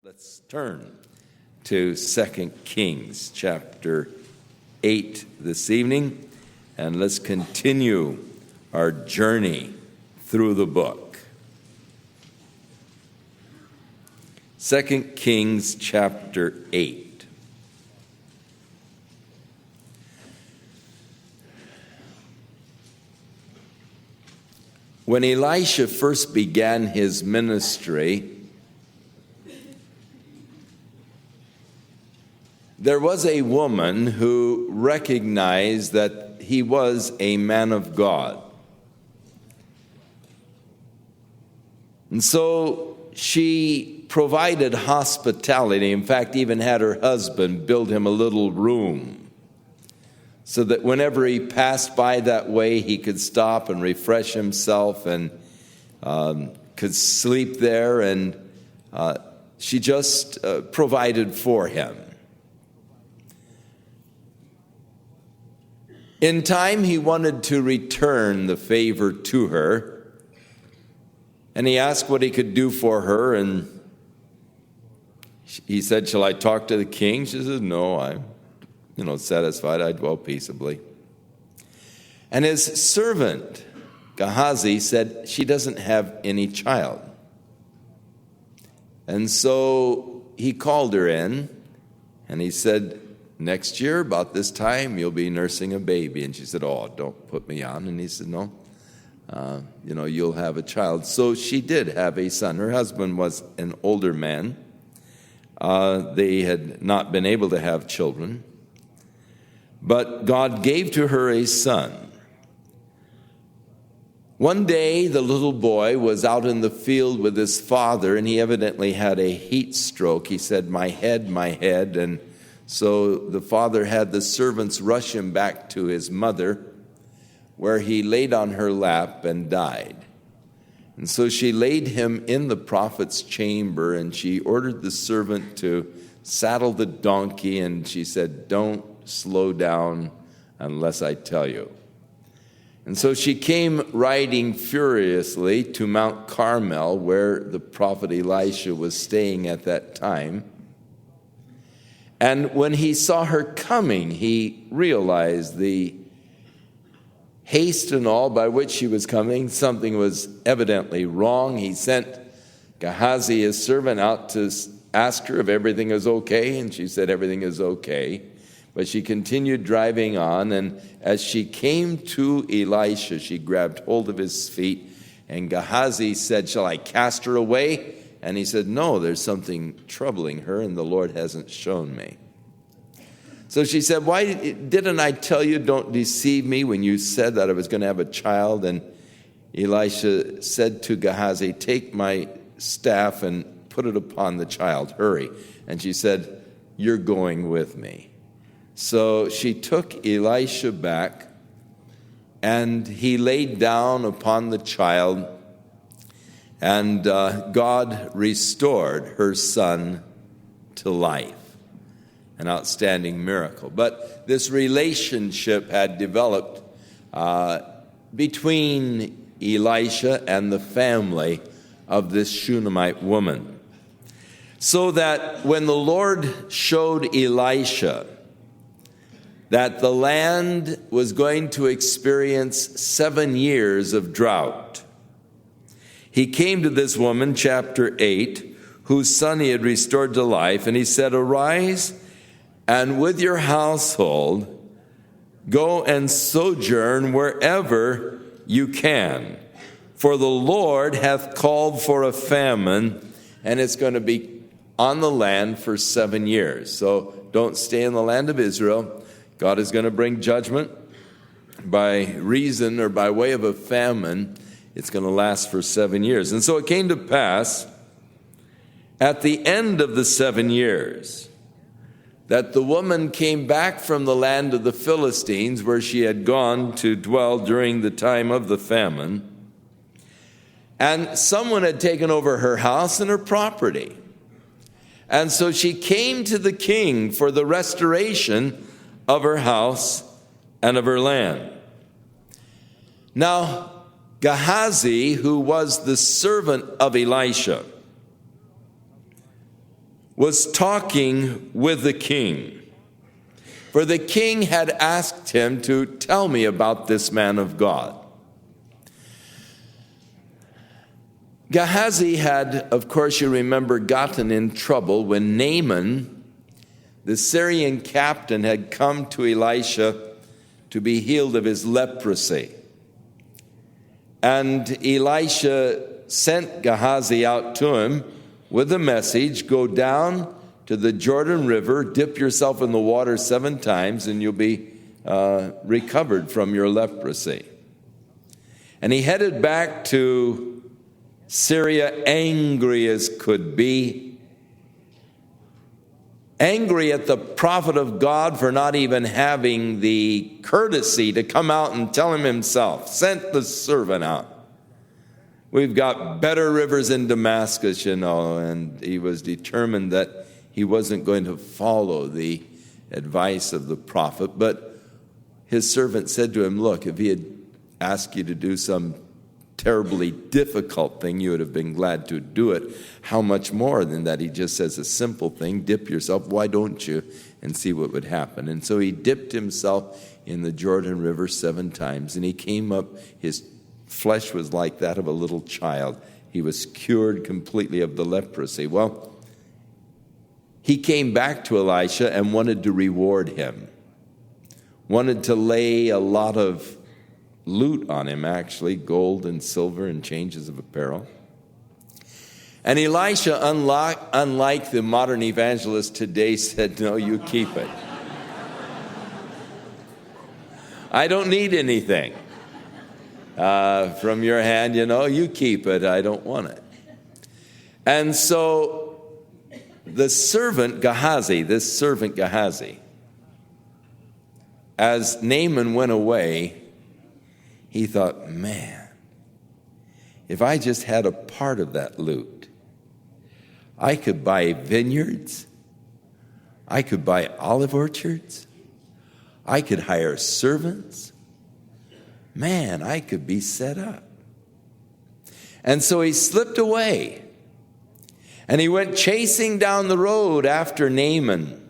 Let's turn to 2 Kings chapter 8 this evening, and let's continue our journey through the book. 2 Kings chapter 8. When Elisha first began his ministry, there was a woman who recognized that he was a man of God. And so she provided hospitality. In fact, even had her husband build him a little room so that whenever he passed by that way, he could stop and refresh himself and could sleep there. And she just provided for him. In time, he wanted to return the favor to her, and he asked what he could do for her, and he said, "Shall I talk to the king?" She said, "No, I'm satisfied. I dwell peaceably." And his servant, Gehazi, said, "She doesn't have any child." And so he called her in, and he said, "Next year, about this time, you'll be nursing a baby." And she said, "Oh, don't put me on." And he said, "No, you'll have a child." So she did have a son. Her husband was an older man. They had not been able to have children. But God gave to her a son. One day, the little boy was out in the field with his father, and he evidently had a heat stroke. He said, my head, and so the father had the servants rush him back to his mother, where he laid on her lap and died. And so she laid him in the prophet's chamber, and she ordered the servant to saddle the donkey, and she said, "Don't slow down unless I tell you." And so she came riding furiously to Mount Carmel, where the prophet Elisha was staying at that time. And when he saw her coming, he realized the haste and all by which she was coming. Something was evidently wrong. He sent Gehazi, his servant, out to ask her if everything is okay, and she said everything is okay. But she continued driving on, and as she came to Elisha, she grabbed hold of his feet, and Gehazi said, "Shall I cast her away?" And he said, "No, there's something troubling her, and the Lord hasn't shown me." So she said, "Why didn't I tell you, don't deceive me, when you said that I was going to have a child?" And Elisha said to Gehazi, "Take my staff and put it upon the child. Hurry." And she said, "You're going with me." So she took Elisha back, and he laid down upon the child, and God restored her son to life. An outstanding miracle. But this relationship had developed between Elisha and the family of this Shunammite woman. So that when the Lord showed Elisha that the land was going to experience 7 years of drought, he came to this woman, chapter 8, whose son he had restored to life, and he said, "Arise, and with your household go and sojourn wherever you can. For the Lord hath called for a famine, and it's going to be on the land for 7 years. So don't stay in the land of Israel. God is going to bring judgment by reason or by way of a famine. It's going to last for 7 years." And so it came to pass at the end of the 7 years that the woman came back from the land of the Philistines, where she had gone to dwell during the time of the famine, and someone had taken over her house and her property. And so she came to the king for the restoration of her house and of her land. Now, Gehazi, who was the servant of Elisha, was talking with the king. For the king had asked him to tell me about this man of God. Gehazi had, of course, you remember, gotten in trouble when Naaman, the Syrian captain, had come to Elisha to be healed of his leprosy. And Elisha sent Gehazi out to him with a message: go down to the Jordan River, dip yourself in the water 7 times, and you'll be recovered from your leprosy. And he headed back to Syria angry as could be, angry at the prophet of God for not even having the courtesy to come out and tell him himself. Sent the servant out. We've got better rivers in Damascus, and he was determined that he wasn't going to follow the advice of the prophet. But his servant said to him, look, if he had asked you to do some terribly difficult thing, you would have been glad to do it. How much more than that? He just says a simple thing: dip yourself. Why don't you? And see what would happen. And so he dipped himself in the Jordan River 7 times, and he came up. His flesh was like that of a little child. He was cured completely of the leprosy. Well, he came back to Elisha and wanted to reward him, wanted to lay a lot of loot on him, actually, gold and silver and changes of apparel. And Elisha, unlike the modern evangelist today, said, no, you keep it. I don't need anything from your hand, you keep it. I don't want it. And so this servant Gehazi, as Naaman went away, he thought, man, if I just had a part of that loot, I could buy vineyards, I could buy olive orchards, I could hire servants. Man, I could be set up. And so he slipped away, and he went chasing down the road after Naaman.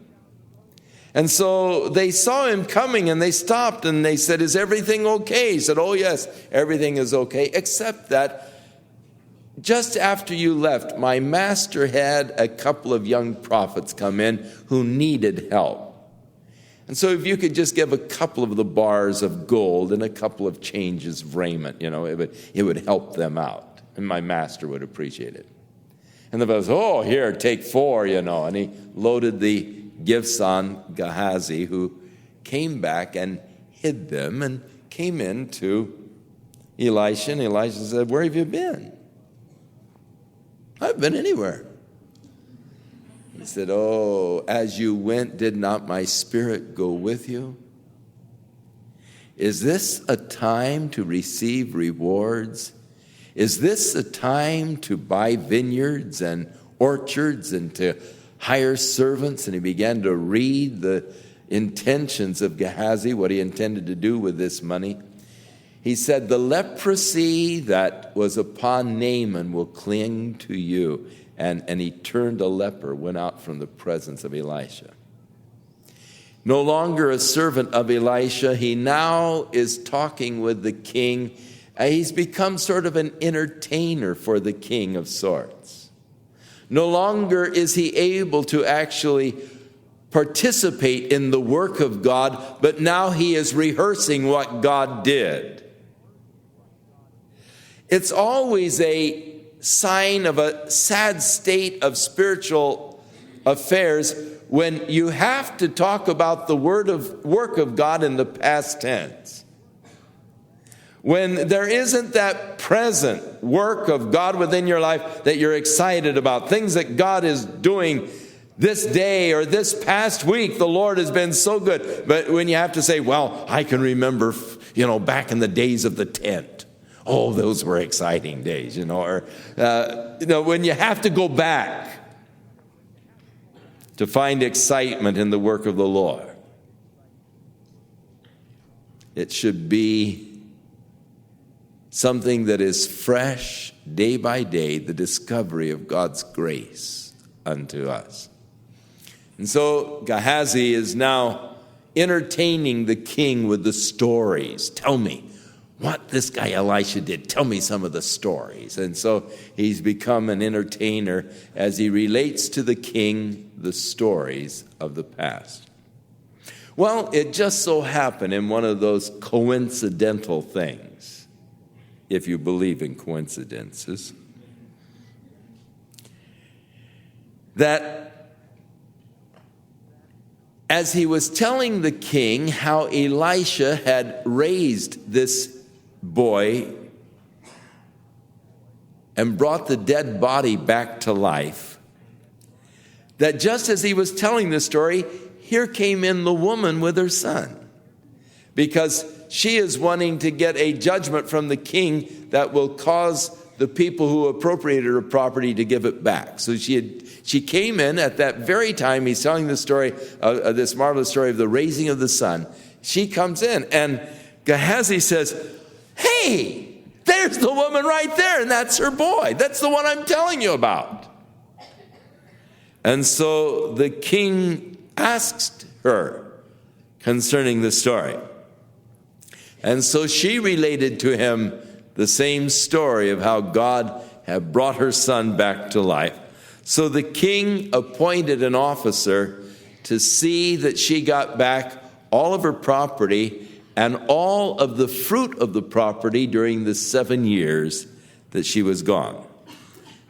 And so they saw him coming, and they stopped, and they said, is everything okay? He said, oh yes, everything is okay, except that just after you left, my master had a couple of young prophets come in who needed help. And so if you could just give a couple of the bars of gold and a couple of changes of raiment, it would help them out, and my master would appreciate it. And the fellow said, oh, here, take 4, and he loaded the gifts on Gehazi, who came back and hid them and came in to Elisha. And Elisha said, where have you been? I've been anywhere. He said, oh, as you went, did not my spirit go with you? Is this a time to receive rewards? Is this a time to buy vineyards and orchards and to hire servants? And he began to read the intentions of Gehazi, what he intended to do with this money. He said, the leprosy that was upon Naaman will cling to you. And he turned a leper, went out from the presence of Elisha. No longer a servant of Elisha, he now is talking with the king. He's become sort of an entertainer for the king of sorts. No longer is he able to actually participate in the work of God, but now he is rehearsing what God did. It's always a sign of a sad state of spiritual affairs when you have to talk about the work of God in the past tense. When there isn't that present work of God within your life that you're excited about, things that God is doing this day or this past week, the Lord has been so good. But when you have to say, well, I can remember, back in the days of the tent. Oh, those were exciting days, or, when you have to go back to find excitement in the work of the Lord. It should be something that is fresh day by day, the discovery of God's grace unto us. And so Gehazi is now entertaining the king with the stories. Tell me what this guy Elisha did. Tell me some of the stories. And so he's become an entertainer as he relates to the king the stories of the past. Well, it just so happened in one of those coincidental things, if you believe in coincidences, that as he was telling the king how Elisha had raised this boy and brought the dead body back to life, that just as he was telling the story, here came in the woman with her son, because she is wanting to get a judgment from the king that will cause the people who appropriated her property to give it back. So she came in at that very time he's telling the story, this marvelous story of the raising of the son. She comes in, and Gehazi says, "Hey, there's the woman right there, and that's her boy. That's the one I'm telling you about." And so the king asked her concerning the story. And so she related to him the same story of how God had brought her son back to life. So the king appointed an officer to see that she got back all of her property and all of the fruit of the property during the 7 years that she was gone.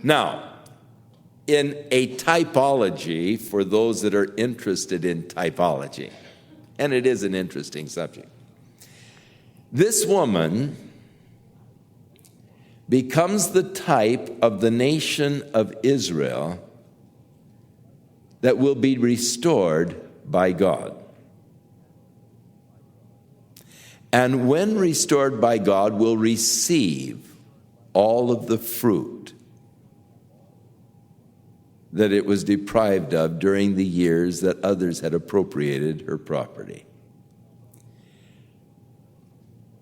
Now, in a typology, for those that are interested in typology, and it is an interesting subject, this woman becomes the type of the nation of Israel that will be restored by God. And when restored by God, will receive all of the fruit that it was deprived of during the years that others had appropriated her property.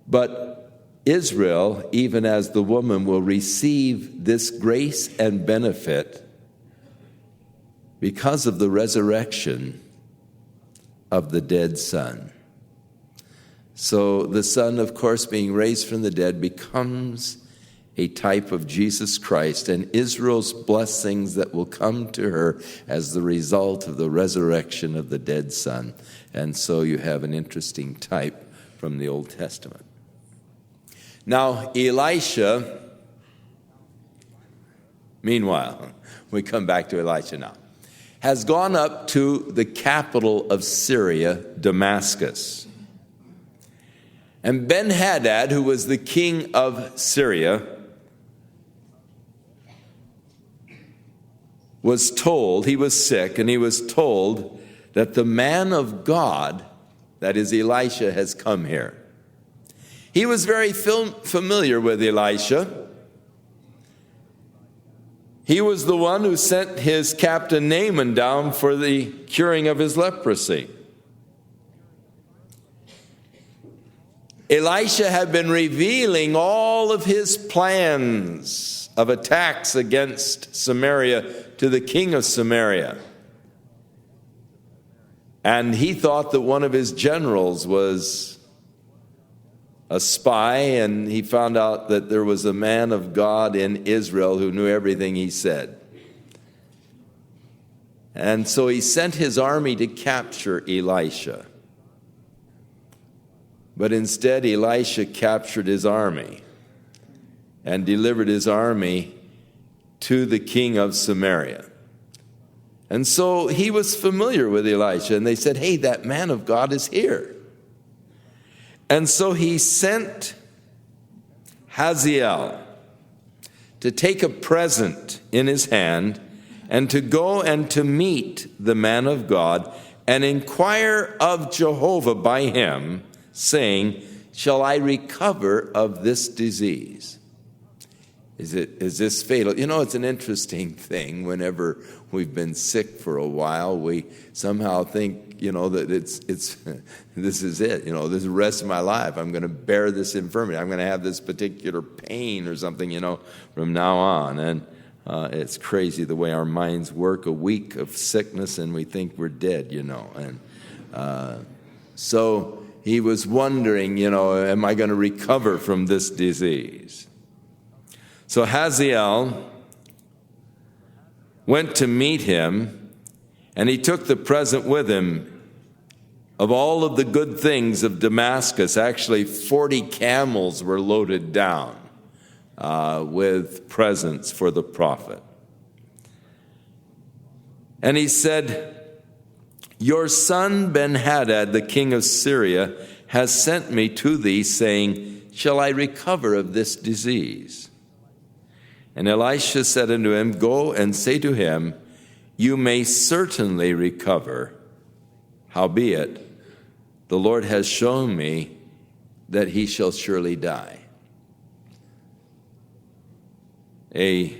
But Israel, even as the woman, will receive this grace and benefit because of the resurrection of the dead son. So the son, of course, being raised from the dead, becomes a type of Jesus Christ and Israel's blessings that will come to her as the result of the resurrection of the dead son. And so you have an interesting type from the Old Testament. Now, Elisha, meanwhile, we come back to Elisha now, has gone up to the capital of Syria, Damascus. And Ben-Hadad, who was the king of Syria, was told, he was sick, and he was told that the man of God, that is Elisha, has come here. He was very familiar with Elisha. He was the one who sent his captain Naaman down for the curing of his leprosy. Elisha had been revealing all of his plans of attacks against Samaria to the king of Samaria. And he thought that one of his generals was a spy, and he found out that there was a man of God in Israel who knew everything he said. And so he sent his army to capture Elisha. But instead, Elisha captured his army and delivered his army to the king of Samaria. And so he was familiar with Elisha, and they said, "Hey, that man of God is here." And so he sent Hazael to take a present in his hand and to go and to meet the man of God and inquire of Jehovah by him, saying, "Shall I recover of this disease? Is this fatal?" You know, it's an interesting thing. Whenever we've been sick for a while, we somehow think, that it's this is it. This is the rest of my life. I'm going to bear this infirmity. I'm going to have this particular pain or something, from now on. And It's crazy the way our minds work. A week of sickness and we think we're dead, And so he was wondering, am I going to recover from this disease? So Hazael went to meet him, and he took the present with him of all of the good things of Damascus. Actually, 40 camels were loaded down with presents for the prophet. And he said, your son Ben-Hadad, the king of Syria, has sent me to thee, saying, shall I recover of this disease? And Elisha said unto him, go and say to him, you may certainly recover. Howbeit, the Lord has shown me that he shall surely die. A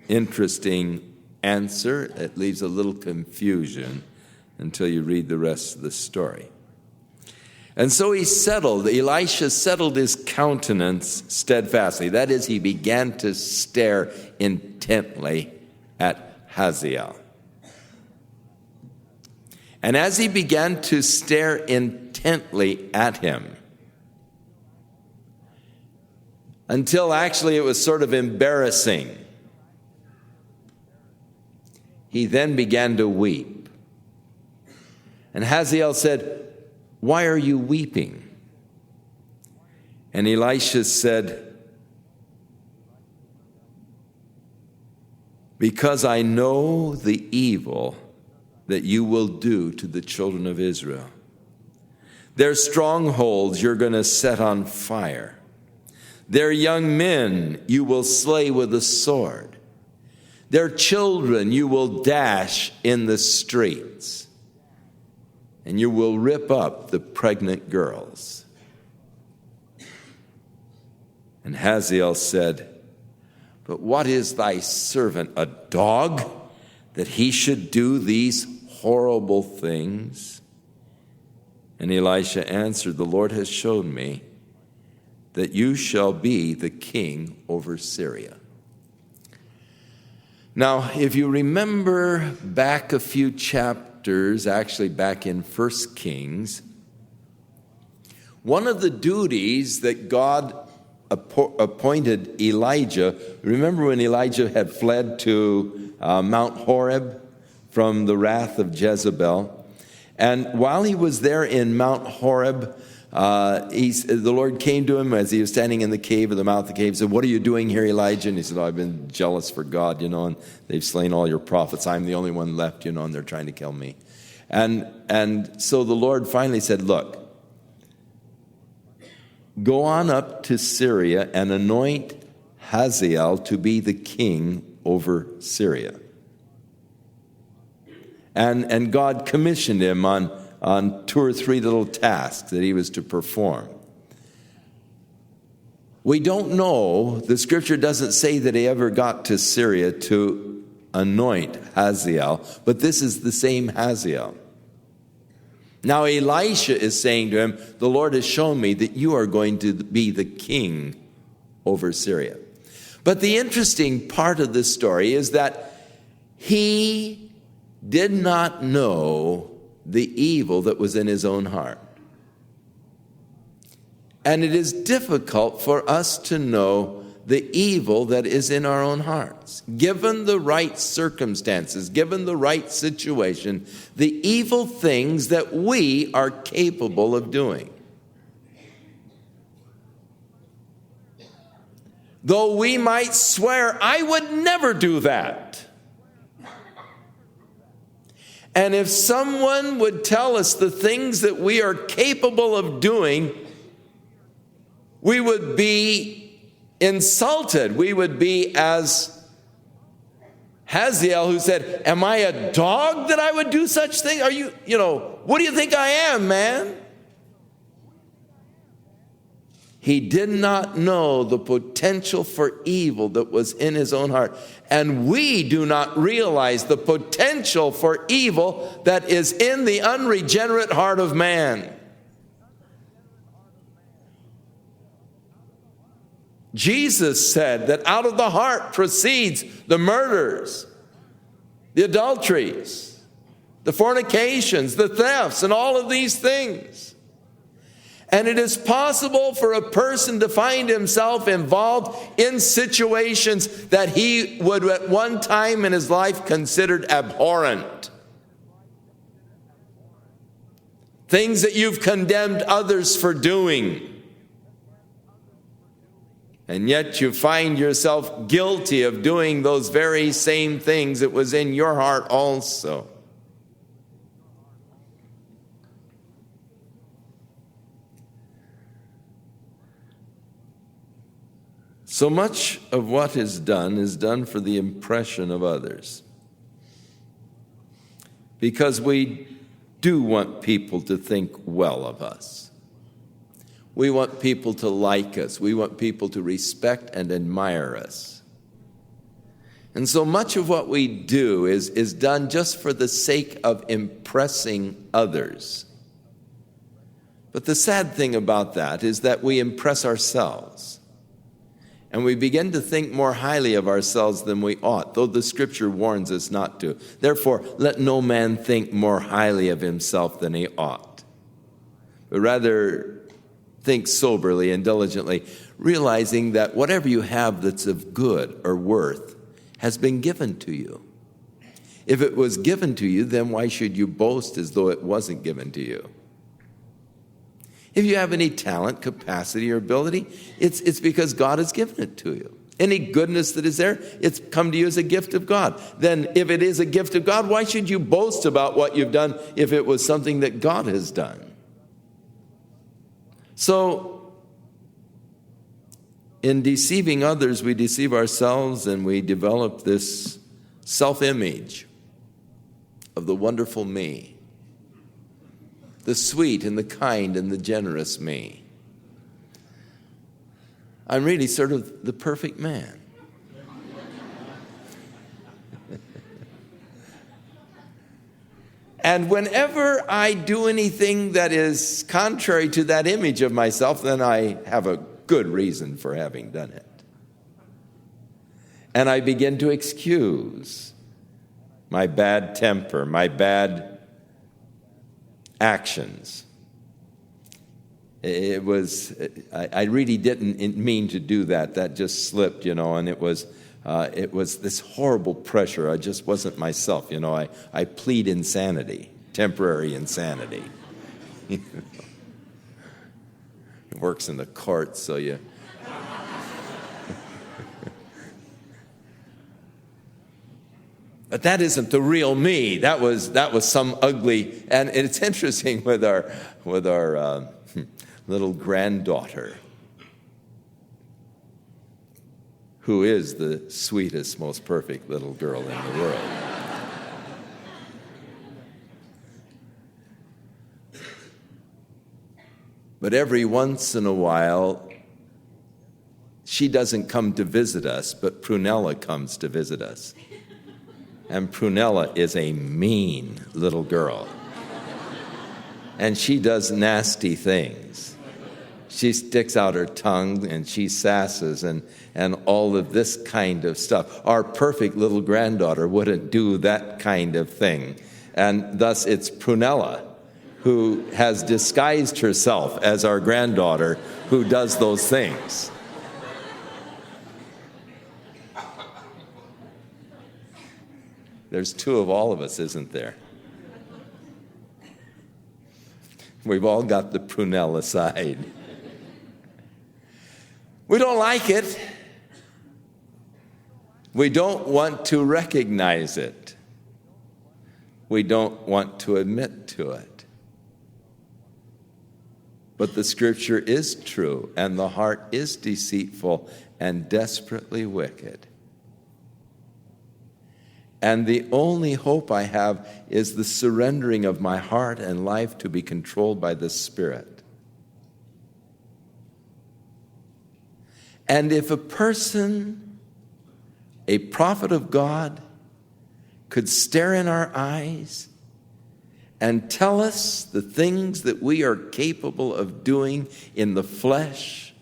interesting answer. It leaves a little confusion until you read the rest of the story. And so Elisha settled his countenance steadfastly. That is, he began to stare intently at Hazael. And as he began to stare intently at him, until actually it was sort of embarrassing, he then began to weep. And Hazael said, why are you weeping? And Elisha said, because I know the evil that you will do to the children of Israel. Their strongholds you're going to set on fire. Their young men you will slay with a sword. Their children you will dash in the streets. And you will rip up the pregnant girls. And Hazael said, but what is thy servant, a dog, that he should do these horrible things? And Elisha answered, the Lord has shown me that you shall be the king over Syria. Now, if you remember back a few chapters, actually back in 1 Kings, one of the duties that God appointed Elijah, remember when Elijah had fled to Mount Horeb from the wrath of Jezebel? And while he was there in Mount Horeb, the Lord came to him as he was standing in the cave, at the mouth of the cave, and said, what are you doing here, Elijah? And he said, I've been jealous for God, and they've slain all your prophets. I'm the only one left, and they're trying to kill me. And so the Lord finally said, look, go on up to Syria and anoint Hazael to be the king over Syria. And God commissioned him on 2 or 3 little tasks that he was to perform. We don't know, the scripture doesn't say that he ever got to Syria to anoint Hazael, but this is the same Hazael. Now Elisha is saying to him, the Lord has shown me that you are going to be the king over Syria. But the interesting part of this story is that he did not know the evil that was in his own heart. And it is difficult for us to know the evil that is in our own hearts. Given the right circumstances, given the right situation, the evil things that we are capable of doing. Though we might swear, I would never do that. And if someone would tell us the things that we are capable of doing, we would be insulted. We would be as Hazael, who said, am I a dog that I would do such things? Are you, what do you think I am, man? He did not know the potential for evil that was in his own heart. And we do not realize the potential for evil that is in the unregenerate heart of man. Jesus said that out of the heart proceeds the murders, the adulteries, the fornications, the thefts, and all of these things. And it is possible for a person to find himself involved in situations that he would at one time in his life considered abhorrent. Things that you've condemned others for doing. And yet you find yourself guilty of doing those very same things. It was in your heart also. So much of what is done for the impression of others. Because we do want people to think well of us. We want people to like us. We want people to respect and admire us. And so much of what we do is done just for the sake of impressing others. But the sad thing about that is that we impress ourselves. And we begin to think more highly of ourselves than we ought, though the Scripture warns us not to. Therefore, let no man think more highly of himself than he ought, but rather think soberly and diligently, realizing that whatever you have that's of good or worth has been given to you. If it was given to you, then why should you boast as though it wasn't given to you? If you have any talent, capacity, or ability, it's because God has given it to you. Any goodness that is there, it's come to you as a gift of God. Then if it is a gift of God, why should you boast about what you've done if it was something that God has done? So, in deceiving others, we deceive ourselves and we develop this self-image of the wonderful me. The sweet and the kind and the generous me. I'm really sort of the perfect man. And whenever I do anything that is contrary to that image of myself, then I have a good reason for having done it. And I begin to excuse my bad temper, my bad actions. I really didn't mean to do that. That just slipped, and it was this horrible pressure. I just wasn't myself, I plead insanity, temporary insanity. It works in the courts, so you... But that isn't the real me. That was some ugly, and it's interesting with our little granddaughter, who is the sweetest, most perfect little girl in the world. But every once in a while, she doesn't come to visit us, but Prunella comes to visit us. And Prunella is a mean little girl. And she does nasty things. She sticks out her tongue and she sasses and all of this kind of stuff. Our perfect little granddaughter wouldn't do that kind of thing. And thus it's Prunella who has disguised herself as our granddaughter who does those things. There's two of all of us, isn't there? We've all got the Prunella side. We don't like it. We don't want to recognize it. We don't want to admit to it. But the Scripture is true, and the heart is deceitful and desperately wicked. And the only hope I have is the surrendering of my heart and life to be controlled by the Spirit. And if a person, a prophet of God, could stare in our eyes and tell us the things that we are capable of doing in the flesh,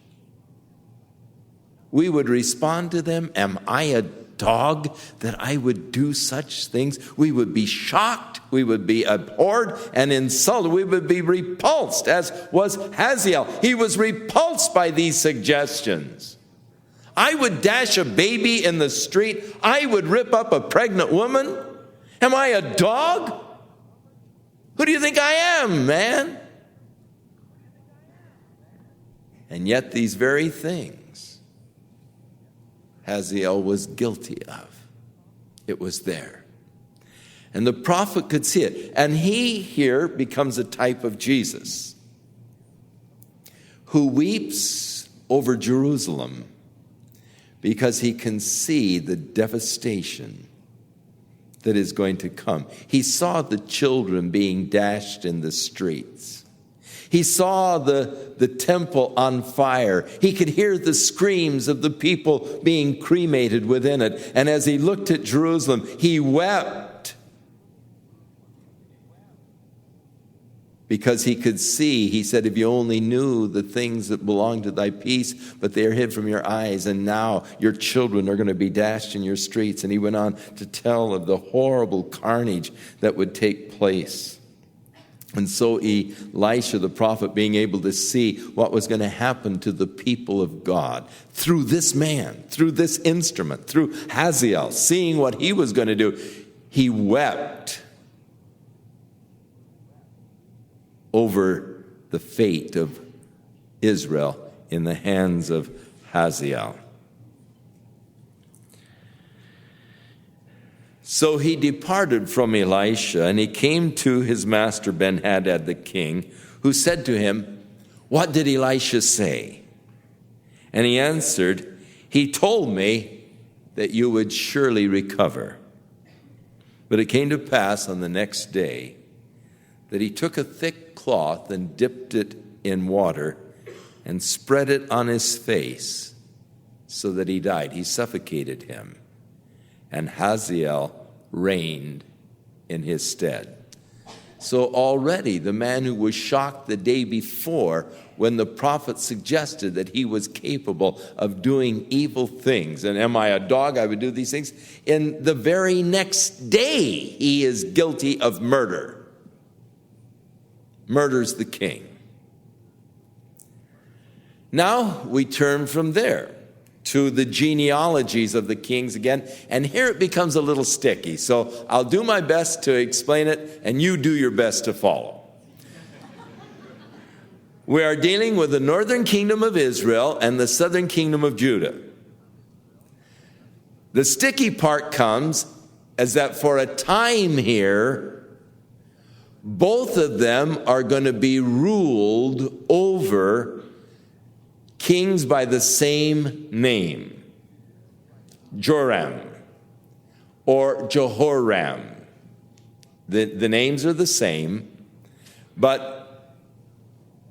we would respond to them, am I a dog that I would do such things? We would be shocked, we would be abhorred and insulted, we would be repulsed, as was Hazael. He was repulsed by these suggestions. I would dash a baby in the street. I would rip up a pregnant woman. Am I a dog? Who do you think I am, man? And yet these very things Hazael was guilty of. It was there. And the prophet could see it. And he here becomes a type of Jesus, who weeps over Jerusalem because he can see the devastation that is going to come. He saw the children being dashed in the streets. He saw the temple on fire. He could hear the screams of the people being cremated within it. And as he looked at Jerusalem, he wept because he could see. He said, if you only knew the things that belong to thy peace, but they are hid from your eyes, and now your children are going to be dashed in your streets. And he went on to tell of the horrible carnage that would take place. And so Elisha, the prophet, being able to see what was going to happen to the people of God through this man, through this instrument, through Hazael, seeing what he was going to do, he wept over the fate of Israel in the hands of Hazael. So he departed from Elisha, and he came to his master Ben-Hadad the king, who said to him, what did Elisha say? And he answered, he told me that you would surely recover. But it came to pass on the next day that he took a thick cloth and dipped it in water and spread it on his face so that he died. He suffocated him. And Hazael reigned in his stead. So already the man who was shocked the day before when the prophet suggested that he was capable of doing evil things, and am I a dog, I would do these things, in the very next day he is guilty of murder. Murders the king. Now we turn from there to the genealogies of the kings again, and here it becomes a little sticky. So I'll do my best to explain it, and you do your best to follow. We are dealing with the northern kingdom of Israel and the southern kingdom of Judah. The sticky part comes as that for a time here, both of them are going to be ruled over kings by the same name, Joram or Jehoram. The names are the same, but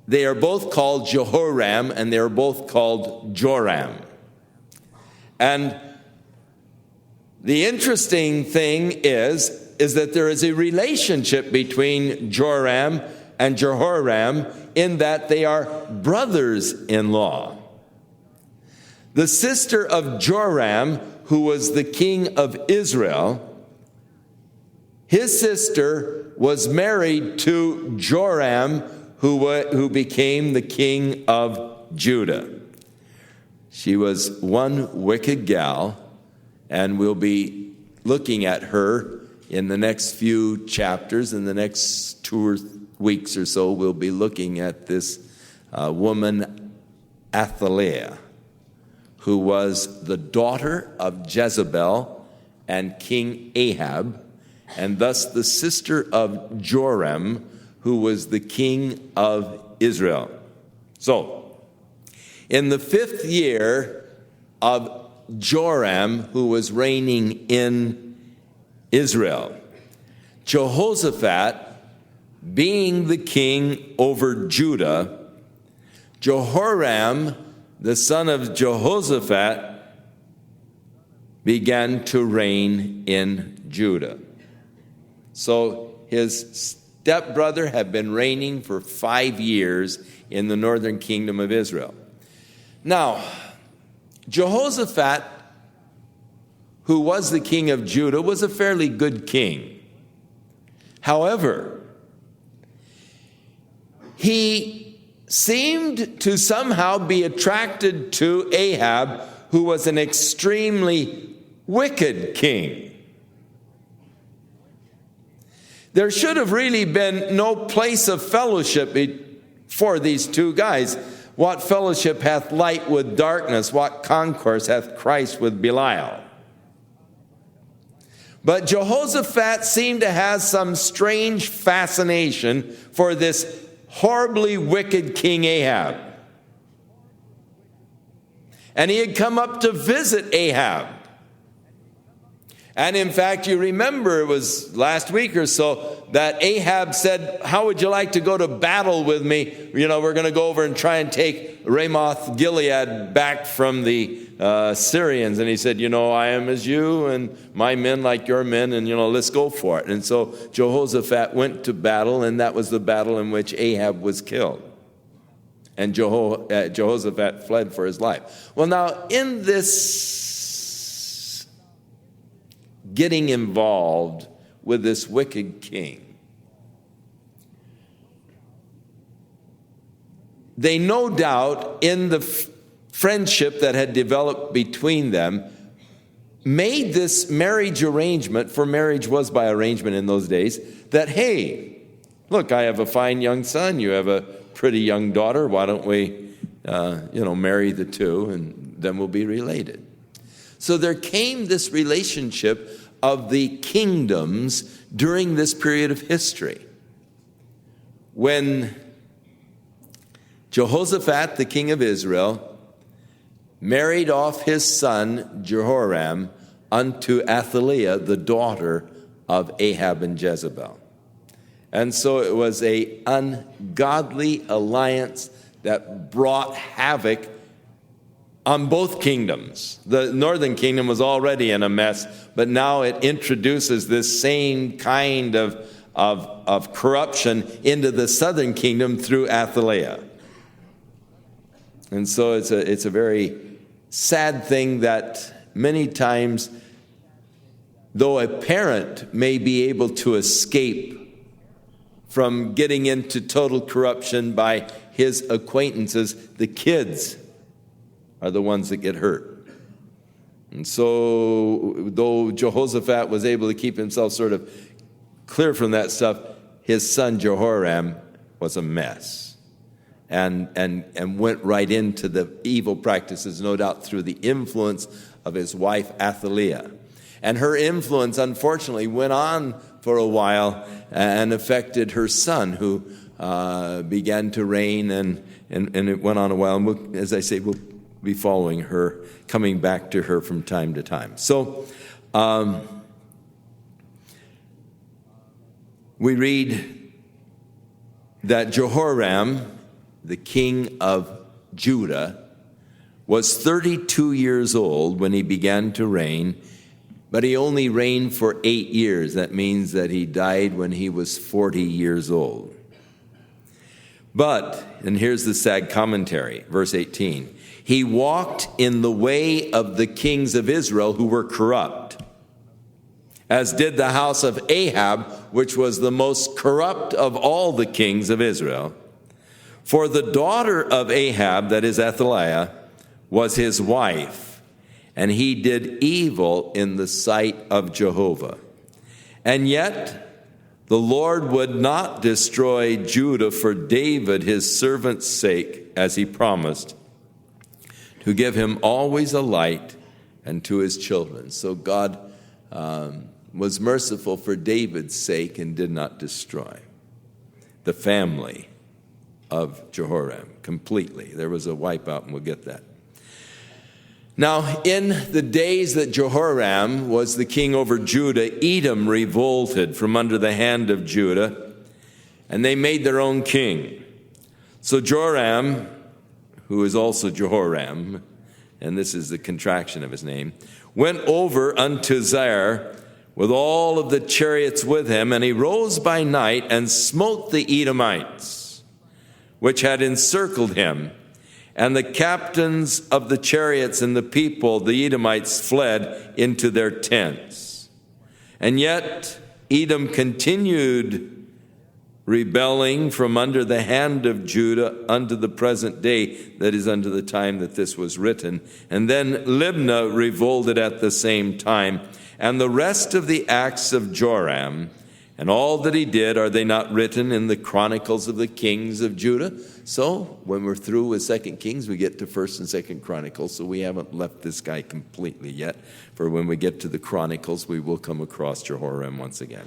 they are both called Jehoram and they are both called Joram. And the interesting thing is that there is a relationship between Joram and Jehoram in that they are brothers-in-law. The sister of Joram, who was the king of Israel, his sister was married to Joram, who became the king of Judah. She was one wicked gal, and we'll be looking at her in the next few chapters. In the next 2 weeks or so, we'll be looking at this woman, Athaliah, who was the daughter of Jezebel and King Ahab, and thus the sister of Joram, who was the king of Israel. So, in the 5th year of Joram, who was reigning in Israel, Jehoshaphat, being the king over Judah, Jehoram, the son of Jehoshaphat, began to reign in Judah. So his stepbrother had been reigning for 5 years in the northern kingdom of Israel. Now, Jehoshaphat, who was the king of Judah, was a fairly good king. However, he seemed to somehow be attracted to Ahab, who was an extremely wicked king. There should have really been no place of fellowship for these two guys. What fellowship hath light with darkness? What concourse hath Christ with Belial? But Jehoshaphat seemed to have some strange fascination for this horribly wicked King Ahab. And he had come up to visit Ahab. And in fact, you remember it was last week or so that Ahab said, how would you like to go to battle with me? You know, we're going to go over and try and take Ramoth Gilead back from the Syrians. And he said, you know, I am as you and my men like your men, and, you know, let's go for it. And so Jehoshaphat went to battle, and that was the battle in which Ahab was killed. And Jehoshaphat fled for his life. Well, now, in this getting involved with this wicked king, they no doubt, in the friendship that had developed between them, made this marriage arrangement, for marriage was by arrangement in those days, that, hey, look, I have a fine young son, you have a pretty young daughter, why don't we, marry the two, and then we'll be related. So there came this relationship of the kingdoms during this period of history. When Jehoshaphat, the king of Israel, married off his son Jehoram unto Athaliah, the daughter of Ahab and Jezebel. And so it was an ungodly alliance that brought havoc on both kingdoms. The northern kingdom was already in a mess, but now it introduces this same kind of corruption into the southern kingdom through Athaliah. And so it's a very sad thing that many times, though a parent may be able to escape from getting into total corruption by his acquaintances, the kids are the ones that get hurt. And so, though Jehoshaphat was able to keep himself sort of clear from that stuff, his son Jehoram was a mess and went right into the evil practices, no doubt through the influence of his wife Athaliah. And her influence, unfortunately, went on for a while and affected her son, who began to reign, and it went on a while. And we'll, as I say, we'll be following her, coming back to her from time to time. So we read that Jehoram, the king of Judah, was 32 years old when he began to reign, but he only reigned for 8 years. That means that he died when he was 40 years old. But, and here's the sad commentary, verse 18, he walked in the way of the kings of Israel who were corrupt, as did the house of Ahab, which was the most corrupt of all the kings of Israel. For the daughter of Ahab, that is Athaliah, was his wife, and he did evil in the sight of Jehovah. And yet the Lord would not destroy Judah for David, his servant's sake, as he promised, to give him always a light and to his children. So God was merciful for David's sake and did not destroy the family of Jehoram completely. There was a wipeout, and we'll get that. Now, in the days that Jehoram was the king over Judah, Edom revolted from under the hand of Judah, and they made their own king. So Joram, who is also Jehoram, and this is the contraction of his name, went over unto Zair with all of the chariots with him, and he rose by night and smote the Edomites, which had encircled him, And the captains of the chariots and the people, the Edomites, fled into their tents. And yet Edom continued rebelling from under the hand of Judah unto the present day, that is, unto the time that this was written. And then Libnah revolted at the same time. And the rest of the acts of Joram and all that he did, are they not written in the Chronicles of the Kings of Judah? So when we're through with 2 Kings, we get to 1st and 2nd Chronicles. So we haven't left this guy completely yet. For when we get to the Chronicles, we will come across Jehoram once again.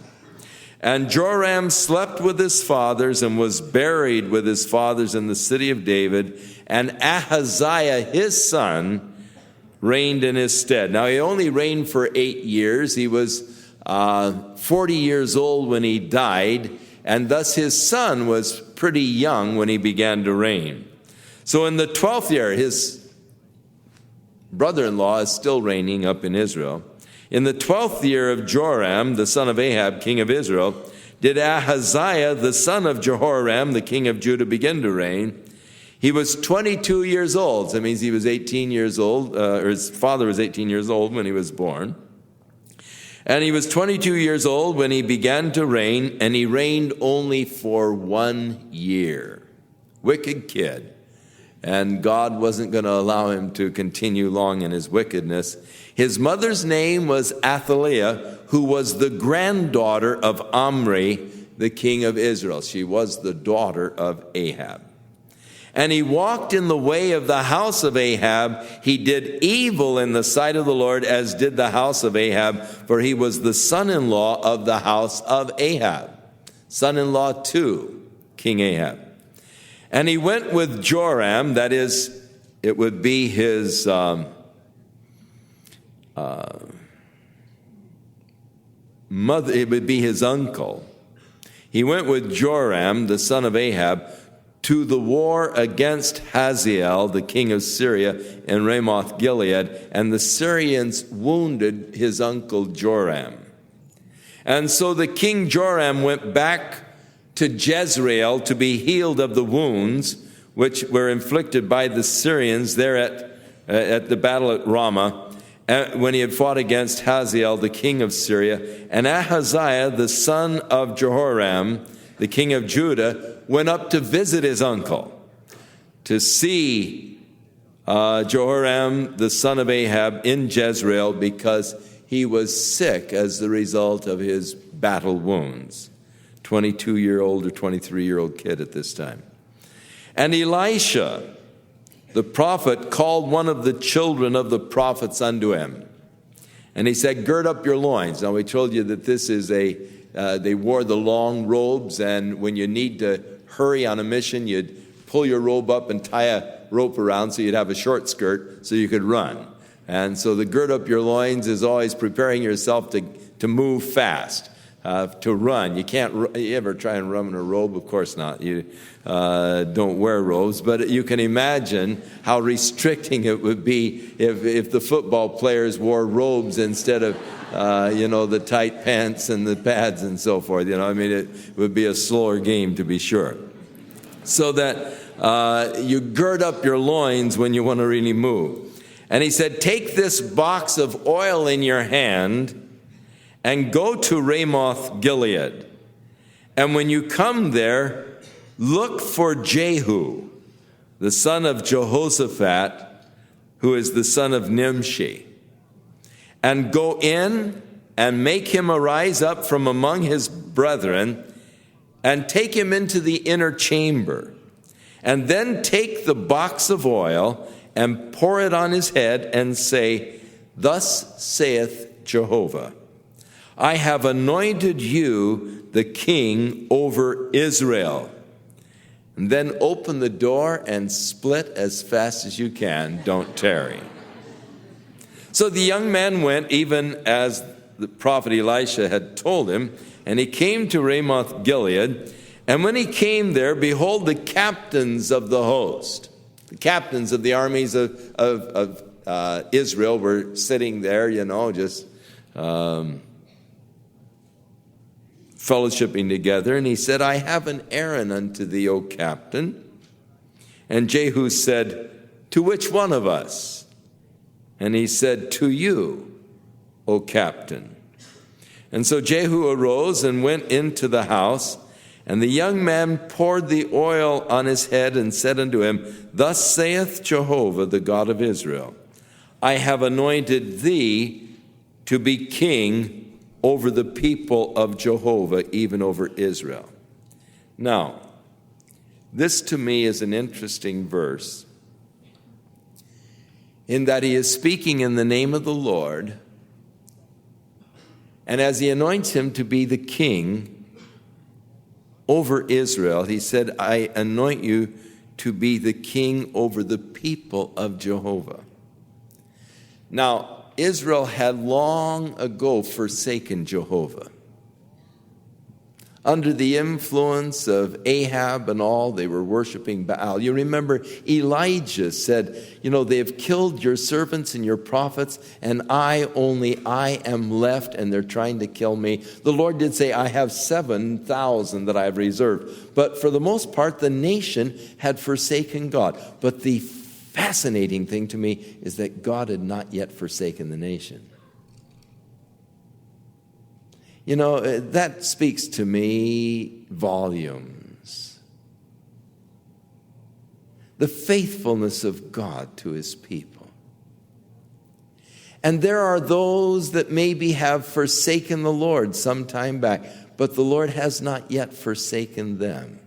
And Joram slept with his fathers and was buried with his fathers in the city of David. And Ahaziah, his son, reigned in his stead. Now, he only reigned for 8 years. He was 40 years old when he died, and thus his son was pretty young when he began to reign. So in the 12th year, his brother-in-law is still reigning up in Israel. In the 12th year of Joram, the son of Ahab, king of Israel, did Ahaziah, the son of Jehoram, the king of Judah, begin to reign. He was 22 years old. That means he was 18 years old, or his father was 18 years old when he was born. And he was 22 years old when he began to reign, and he reigned only for 1 year. Wicked kid. And God wasn't going to allow him to continue long in his wickedness. His mother's name was Athaliah, who was the granddaughter of Omri, the king of Israel. She was the daughter of Ahab. And he walked in the way of the house of Ahab. He did evil in the sight of the Lord, as did the house of Ahab, for he was the son-in-law of the house of Ahab, son-in-law to King Ahab. And he went with Joram, that is, it would be his mother, it would be his uncle. He went with Joram, the son of Ahab, to the war against Hazael, the king of Syria, in Ramoth Gilead, and the Syrians wounded his uncle Joram. And so the king Joram went back to Jezreel to be healed of the wounds which were inflicted by the Syrians there at the battle at Ramah, when he had fought against Hazael, the king of Syria. And Ahaziah, the son of Jehoram, the king of Judah, went up to visit his uncle, to see Jehoram, the son of Ahab, in Jezreel, because he was sick as the result of his battle wounds. 22-year-old or 23-year-old kid at this time. And Elisha, the prophet, called one of the children of the prophets unto him. And he said, gird up your loins. Now, we told you that this is they wore the long robes, and when you need to hurry on a mission, you'd pull your robe up and tie a rope around so you'd have a short skirt so you could run. And so the gird up your loins is always preparing yourself to move fast, to run. You can't. You ever try and run in a robe? Of course not. You don't wear robes, but you can imagine how restricting it would be if the football players wore robes instead of the tight pants and the pads and so forth. It would be a slower game, to be sure. So that you gird up your loins when you want to really move. And he said, take this box of oil in your hand and go to Ramoth Gilead. And when you come there, look for Jehu, the son of Jehoshaphat, who is the son of Nimshi. And go in and make him arise up from among his brethren, and take him into the inner chamber. And then take the box of oil and pour it on his head and say, thus saith Jehovah, I have anointed you the king over Israel. And then open the door and split as fast as you can. Don't tarry. So the young man went, even as the prophet Elisha had told him, and he came to Ramoth Gilead. And when he came there, behold, the captains of the host, the captains of the armies of Israel were sitting there, just fellowshipping together. And he said, I have an errand unto thee, O captain. And Jehu said, "To which one of us?" And he said, "To you, O captain." And so Jehu arose and went into the house, and the young man poured the oil on his head and said unto him, "Thus saith Jehovah, the God of Israel, I have anointed thee to be king over the people of Jehovah, even over Israel." Now, this to me is an interesting verse in that he is speaking in the name of the Lord, and as he anoints him to be the king over Israel, he said, "I anoint you to be the king over the people of Jehovah." Now, Israel had long ago forsaken Jehovah. Under the influence of Ahab and all, they were worshiping Baal. You remember Elijah said, "They have killed your servants and your prophets, and I am left, and they're trying to kill me." The Lord did say, "I have 7,000 that I have reserved." But for the most part, the nation had forsaken God. But the fascinating thing to me is that God had not yet forsaken the nation. That speaks to me volumes. The faithfulness of God to his people. And there are those that maybe have forsaken the Lord some time back, but the Lord has not yet forsaken them.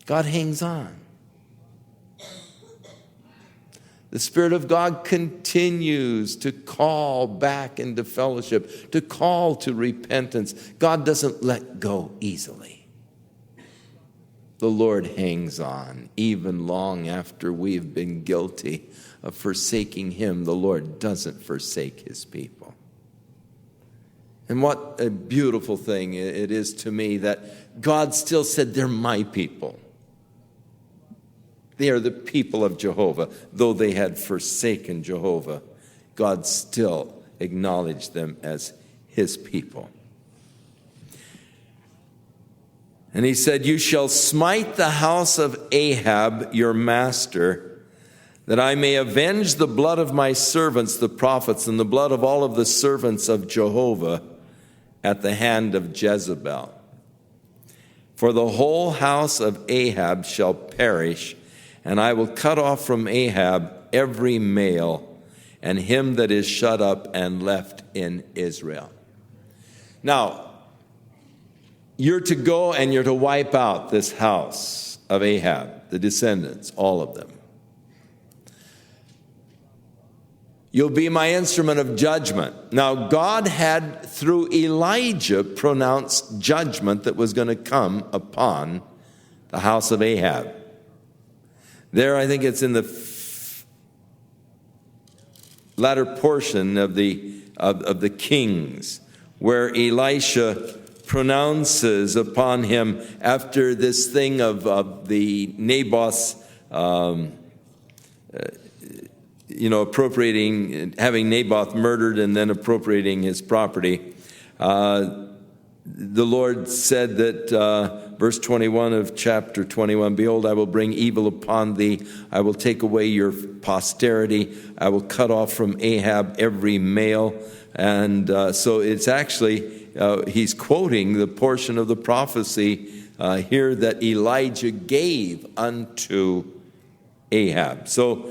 God hangs on. The Spirit of God continues to call back into fellowship, to call to repentance. God doesn't let go easily. The Lord hangs on, even long after we've been guilty of forsaking him. The Lord doesn't forsake his people. And what a beautiful thing it is to me that God still said, "They're my people. They are the people of Jehovah." Though they had forsaken Jehovah, God still acknowledged them as his people. And he said, "You shall smite the house of Ahab, your master, that I may avenge the blood of my servants, the prophets, and the blood of all of the servants of Jehovah at the hand of Jezebel. For the whole house of Ahab shall perish, and I will cut off from Ahab every male, and him that is shut up and left in Israel." Now, you're to go and you're to wipe out this house of Ahab, the descendants, all of them. You'll be my instrument of judgment. Now, God had, through Elijah, pronounced judgment that was going to come upon the house of Ahab. There, I think it's in the latter portion of the Kings, where Elisha pronounces upon him after this thing of the Naboth's, appropriating, having Naboth murdered and then appropriating his property. The Lord said that, verse 21 of chapter 21, "Behold, I will bring evil upon thee. I will take away your posterity. I will cut off from Ahab every male." And so it's actually, he's quoting the portion of the prophecy here that Elijah gave unto Ahab. So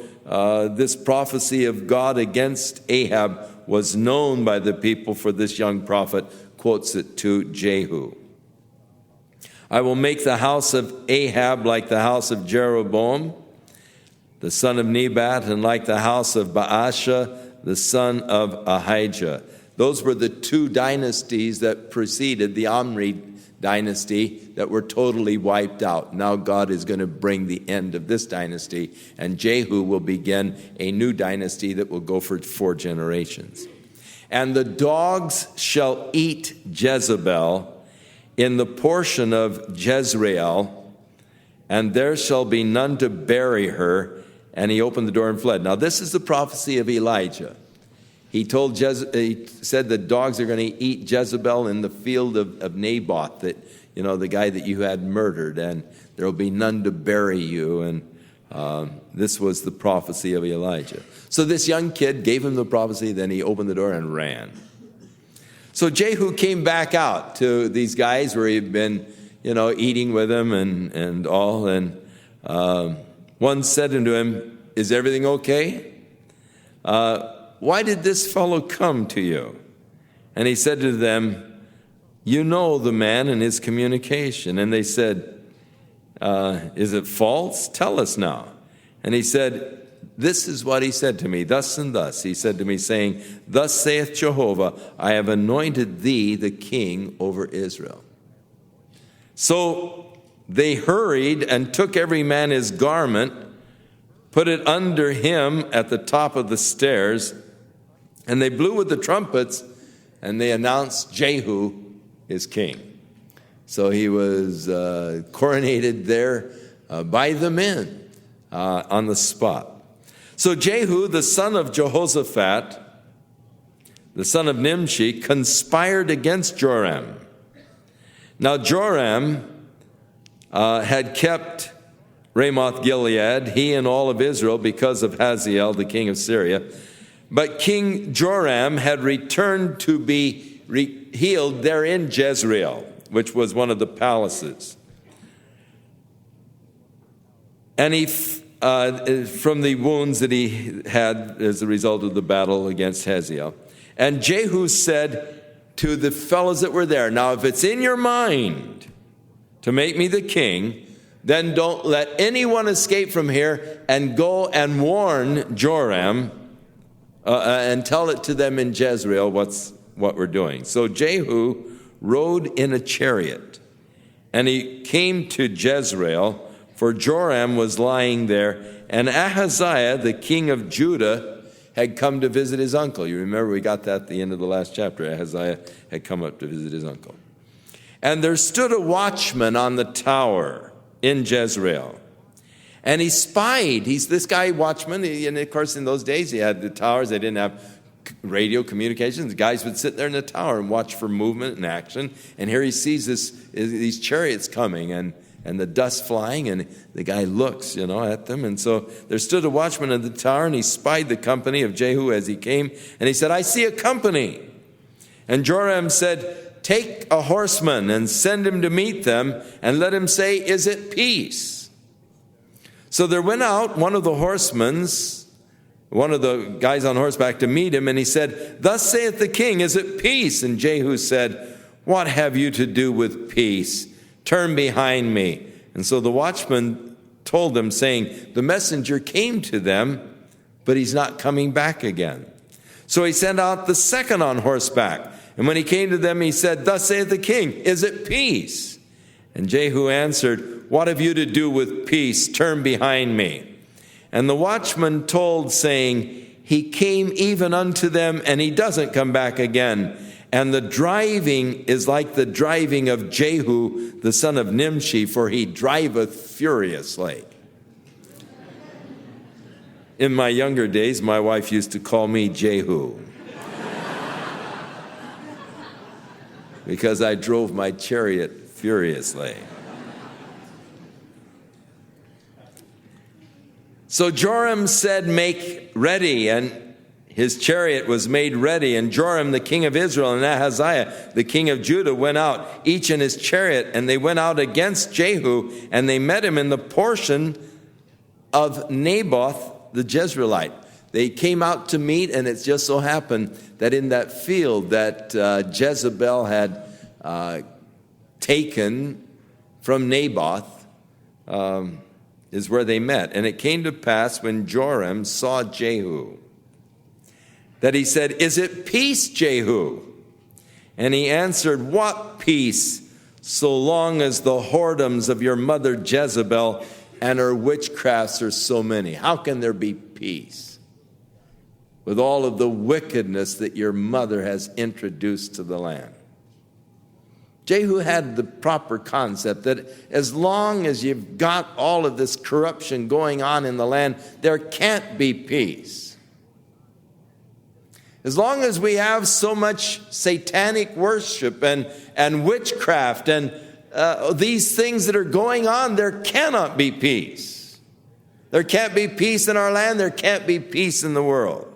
this prophecy of God against Ahab was known by the people, for this young prophet quotes it to Jehu. "I will make the house of Ahab like the house of Jeroboam, the son of Nebat, and like the house of Baasha, the son of Ahijah." Those were the two dynasties that preceded the Omri dynasty that were totally wiped out. Now God is going to bring the end of this dynasty, and Jehu will begin a new dynasty that will go for 4 generations. "And the dogs shall eat Jezebel in the portion of Jezreel, and there shall be none to bury her." And he opened the door and fled. Now this is the prophecy of Elijah. He said that dogs are going to eat Jezebel in the field of Naboth, that the guy that you had murdered, and there will be none to bury you. And this was the prophecy of Elijah. So this young kid gave him the prophecy, then he opened the door and ran. So Jehu came back out to these guys where he'd been, eating with them and all. And one said unto him, "Is everything okay? Why did this fellow come to you?" And he said to them, "You know the man and his communication." And they said, "Is it false? Tell us now." And he said, "This is what he said to me, thus and thus. He said to me, saying, Thus saith Jehovah, I have anointed thee the king over Israel." So they hurried and took every man his garment, put it under him at the top of the stairs, and they blew with the trumpets, and they announced Jehu is king. So he was coronated there by the men on the spot. So Jehu, the son of Jehoshaphat, the son of Nimshi, conspired against Joram. Now Joram had kept Ramoth Gilead, he and all of Israel, because of Hazael, the king of Syria. But King Joram had returned to be healed there in Jezreel, which was one of the palaces. And he, from the wounds that he had as a result of the battle against Hazael. And Jehu said to the fellows that were there, "Now, if it's in your mind to make me the king, then don't let anyone escape from here, and go and warn Joram and tell it to them in Jezreel what we're doing." So Jehu rode in a chariot, and he came to Jezreel, for Joram was lying there, and Ahaziah, the king of Judah, had come to visit his uncle. You remember we got that at the end of the last chapter. Ahaziah had come up to visit his uncle. And there stood a watchman on the tower in Jezreel. And he spied. He's this guy, watchman. And of course, in those days, he had the towers. They didn't have radio communications. The guys would sit there in the tower and watch for movement and action. And here he sees these chariots coming and the dust flying. And the guy looks, at them. And so there stood a watchman at the tower, and he spied the company of Jehu as he came. And he said, "I see a company." And Joram said, "Take a horseman and send him to meet them, and let him say, 'Is it peace?'" So there went out one of the guys on horseback, to meet him, and he said, "Thus saith the king, is it peace?" And Jehu said, "What have you to do with peace? Turn behind me." And so the watchman told them, saying, "The messenger came to them, but he's not coming back again." So he sent out the second on horseback. And when he came to them, he said, "Thus saith the king, is it peace?" And Jehu answered, "What have you to do with peace? Turn behind me." And the watchman told, saying, "He came even unto them, and he doesn't come back again. And the driving is like the driving of Jehu, the son of Nimshi, for he driveth furiously." In my younger days, my wife used to call me Jehu, because I drove my chariot furiously. So Joram said, "Make ready," and his chariot was made ready. And Joram, the king of Israel, and Ahaziah, the king of Judah, went out, each in his chariot, and they went out against Jehu, and they met him in the portion of Naboth the Jezreelite. They came out to meet, and it just so happened that in that field that Jezebel had taken from Naboth is where they met. And it came to pass, when Joram saw Jehu, that he said, "Is it peace, Jehu?" And he answered, "What peace, so long as the whoredoms of your mother Jezebel and her witchcrafts are so many? How can there be peace with all of the wickedness that your mother has introduced to the land?" Jehu had the proper concept that as long as you've got all of this corruption going on in the land, there can't be peace. As long as we have so much satanic worship and witchcraft and these things that are going on, there cannot be peace. There can't be peace in our land. There can't be peace in the world.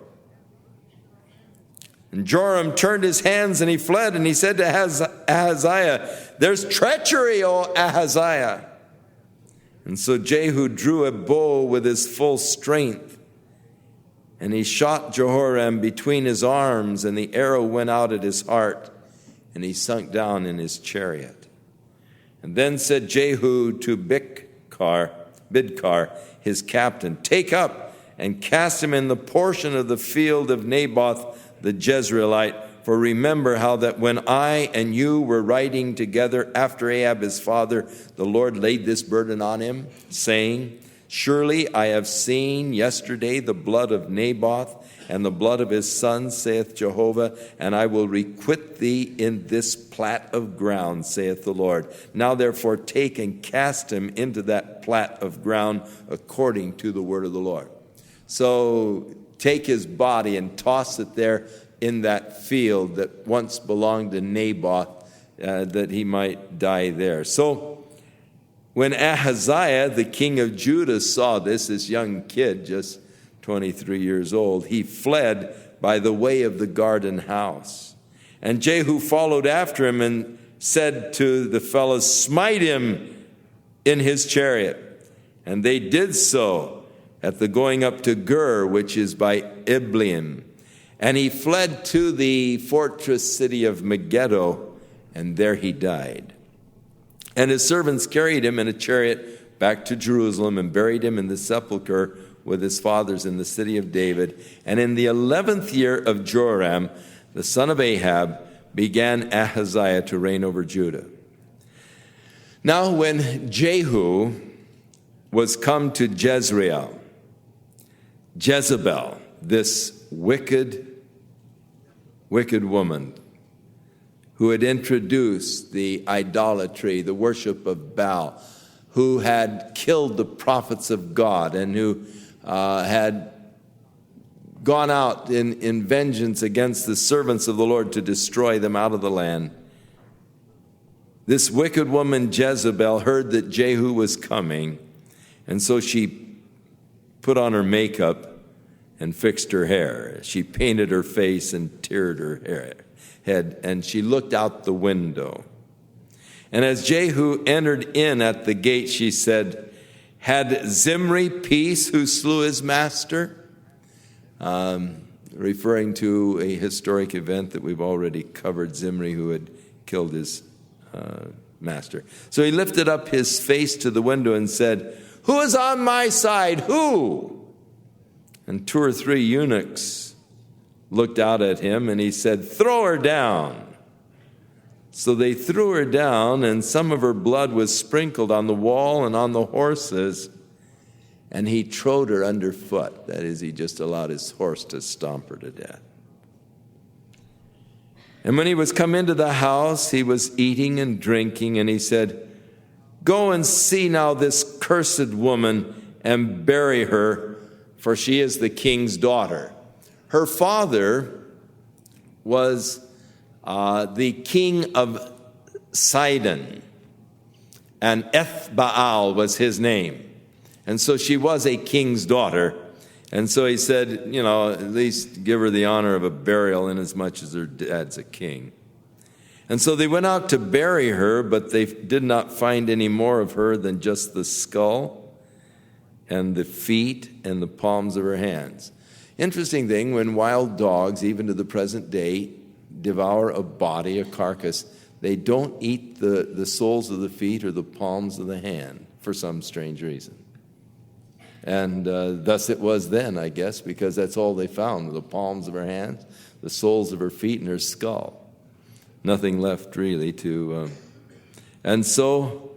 And Joram turned his hands and he fled, and he said to Ahaziah, "There's treachery, O Ahaziah." And so Jehu drew a bow with his full strength, and he shot Jehoram between his arms, and the arrow went out at his heart, and he sunk down in his chariot. And then said Jehu to Bidkar, his captain, "Take up and cast him in the portion of the field of Naboth the Jezreelite, for remember how that when I and you were riding together after Ahab his father, the Lord laid this burden on him, saying, Surely I have seen yesterday the blood of Naboth and the blood of his sons, saith Jehovah, and I will requite thee in this plat of ground, saith the Lord. Now therefore take and cast him into that plat of ground according to the word of the Lord." So take his body and toss it there in that field that once belonged to Naboth, that he might die there. So when Ahaziah, the king of Judah, saw this young kid, just 23 years old, he fled by the way of the garden house. And Jehu followed after him and said to the fellows, "Smite him in his chariot." And they did so at the going up to Gur, which is by Ibleam. And he fled to the fortress city of Megiddo, and there he died. And his servants carried him in a chariot back to Jerusalem and buried him in the sepulchre with his fathers in the city of David. And in the 11th year of Joram, the son of Ahab, began Ahaziah to reign over Judah. Now when Jehu was come to Jezreel, Jezebel, this wicked woman who had introduced the idolatry, the worship of Baal, who had killed the prophets of God, and who had gone out in vengeance against the servants of the Lord to destroy them out of the land. This wicked woman Jezebel heard that Jehu was coming, and so she put on her makeup and fixed her hair. She painted her face and tiered her head, and she looked out the window. And as Jehu entered in at the gate, she said, "Had Zimri peace who slew his master?" Referring to a historic event that we've already covered, Zimri who had killed his master. So he lifted up his face to the window and said, "Who is on my side? Who?" And 2 or 3 eunuchs looked out at him, and he said, "Throw her down." So they threw her down, and some of her blood was sprinkled on the wall and on the horses, and he trode her underfoot. That is, he just allowed his horse to stomp her to death. And when he was come into the house, he was eating and drinking, and he said, "Go and see now this cursed woman and bury her, for she is the king's daughter." Her father was the king of Sidon, and Ethbaal was his name. And so she was a king's daughter. And so he said, at least give her the honor of a burial inasmuch as her dad's a king. And so they went out to bury her, but they did not find any more of her than just the skull and the feet and the palms of her hands. Interesting thing, when wild dogs, even to the present day, devour a body, a carcass, they don't eat the soles of the feet or the palms of the hand for some strange reason. And thus it was then, I guess, because that's all they found, the palms of her hands, the soles of her feet, and her skull. Nothing left really to... And so,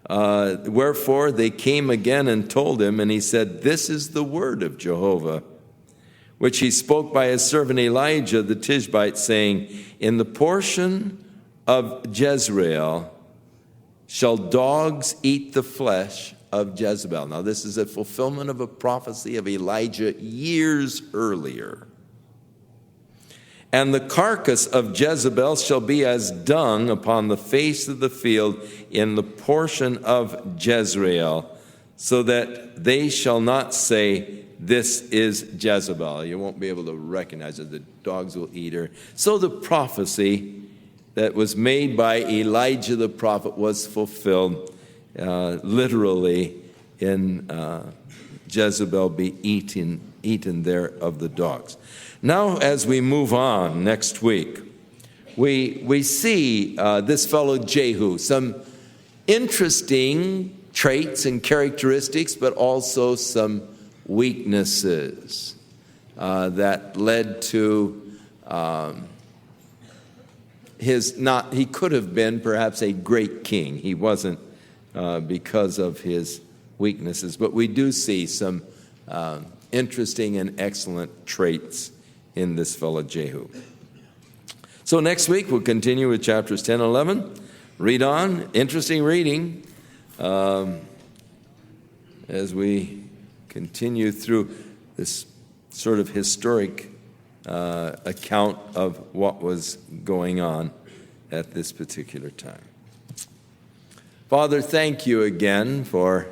wherefore they came again and told him, and he said, "This is the word of Jehovah, which he spoke by his servant Elijah the Tishbite, saying, In the portion of Jezreel shall dogs eat the flesh of Jezebel." Now, this is a fulfillment of a prophecy of Elijah years earlier. And the carcass of Jezebel shall be as dung upon the face of the field in the portion of Jezreel, so that they shall not say, this is Jezebel. You won't be able to recognize her. The dogs will eat her. So the prophecy that was made by Elijah the prophet was fulfilled literally in Jezebel be eaten there of the dogs. Now, as we move on next week, we see this fellow Jehu, some interesting traits and characteristics, but also some weaknesses that led to he could have been perhaps a great king. He wasn't because of his weaknesses, but we do see some interesting and excellent traits in this fellow Jehu. So next week we'll continue with chapters 10 and 11. Read on. Interesting reading as we continue through this sort of historic account of what was going on at this particular time. Father, thank you again for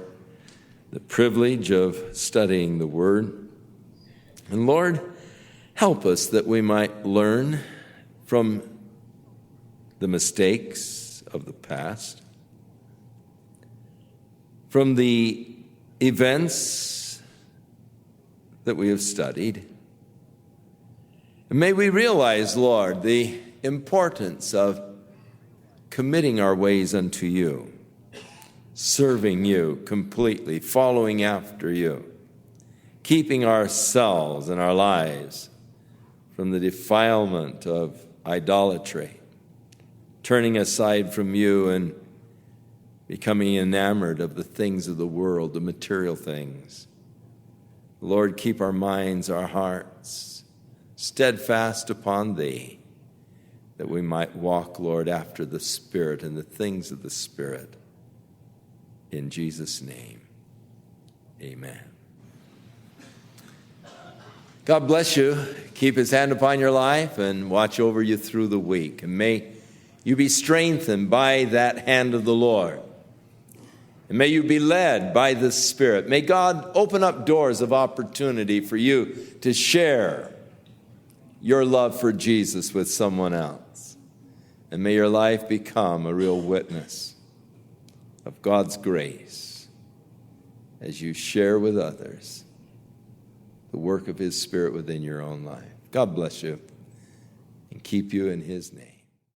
the privilege of studying the Word. And Lord, help us that we might learn from the mistakes of the past, from the events that we have studied. And may we realize, Lord, the importance of committing our ways unto you, serving you completely, following after you, keeping ourselves and our lives from the defilement of idolatry, turning aside from you and becoming enamored of the things of the world, the material things. Lord, keep our minds, our hearts steadfast upon thee, that we might walk, Lord, after the Spirit and the things of the Spirit. In Jesus' name, amen. God bless you. Keep his hand upon your life and watch over you through the week. And may you be strengthened by that hand of the Lord. And may you be led by the Spirit. May God open up doors of opportunity for you to share your love for Jesus with someone else. And may your life become a real witness of God's grace as you share with others the work of his Spirit within your own life. God bless you and keep you in his name.